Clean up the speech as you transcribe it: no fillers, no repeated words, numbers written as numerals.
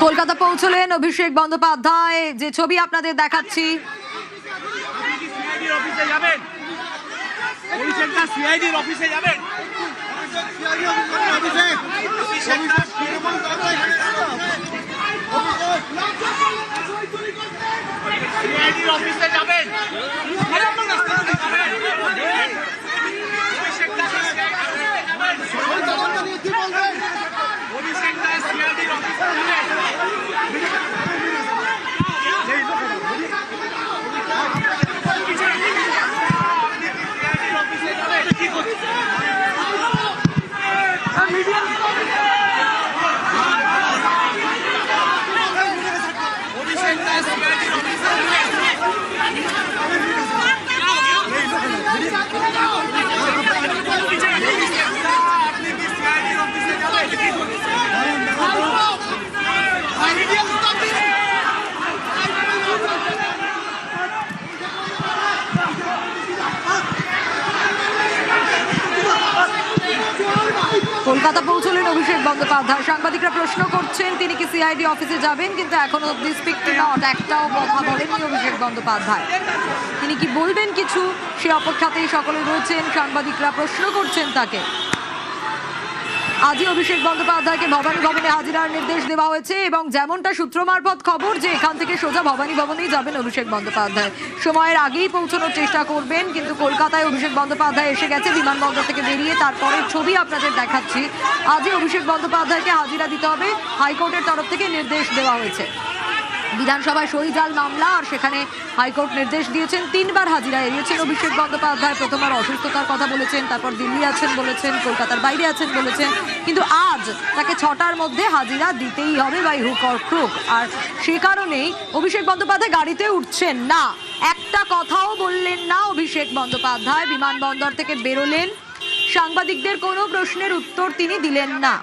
কলকাতা পৌঁছলেন অভিষেক বন্দ্যোপাধ্যায়, যে ছবি আপনাদের দেখাচ্ছি। কলকাতা পৌঁছলেন অভিষেক বন্দ্যোপাধ্যায়। সাংবাদিকরা প্রশ্ন করছেন তিনি কি সিআইডি অফিসে যাবেন, কিন্তু এখনো অব্দি স্পিক টু নট একটাও কথা বলেননি অভিষেক বন্দ্যোপাধ্যায়। তিনি কি বলবেন কিছু, সে অপেক্ষাতেই সকলে রয়েছেন। সাংবাদিকরা প্রশ্ন করছেন তাকে। আজই অভিষেক বন্দ্যোপাধ্যায়কে ভবানী ভবনে হাজিরার নির্দেশ দেওয়া হয়েছে এবং যেমনটা সূত্র মারফত খবর যে এখান থেকে সোজা ভবানী ভবনেই যাবেন অভিষেক বন্দ্যোপাধ্যায়। সময়ের আগেই পৌঁছানোর চেষ্টা করবেন, কিন্তু কলকাতায় অভিষেক বন্দ্যোপাধ্যায় এসে গেছে বিমানবন্দর থেকে বেরিয়ে। তারপরের ছবি আপনাদের দেখাচ্ছি। আজই অভিষেক বন্দ্যোপাধ্যায়কে হাজিরা দিতে হবে, হাইকোর্টের তরফ থেকে নির্দেশ দেওয়া হয়েছে। বিধানসভায় সহিজাল মামলা, আর সেখানে হাইকোর্ট নির্দেশ দিয়েছেন 3 বার হাজিরা এড়িয়েছেন অভিষেক বন্দ্যোপাধ্যায়। প্রথমবার অসুস্থতার কথা বলেছেন, তারপর দিল্লি আছেন বলেছেন, কলকাতার বাইরে আছেন বলেছেন, কিন্তু আজ তাকে 6টার মধ্যে হাজিরা দিতেই হবে বাই হুক অর ক্রুক। আর সে কারণেই অভিষেক বন্দ্যোপাধ্যায় গাড়িতে উঠছেন না, একটা কথাও বললেন না অভিষেক বন্দ্যোপাধ্যায়। বিমানবন্দর থেকে বেরোলেন, সাংবাদিকদের কোনো প্রশ্নের উত্তর তিনি দিলেন না।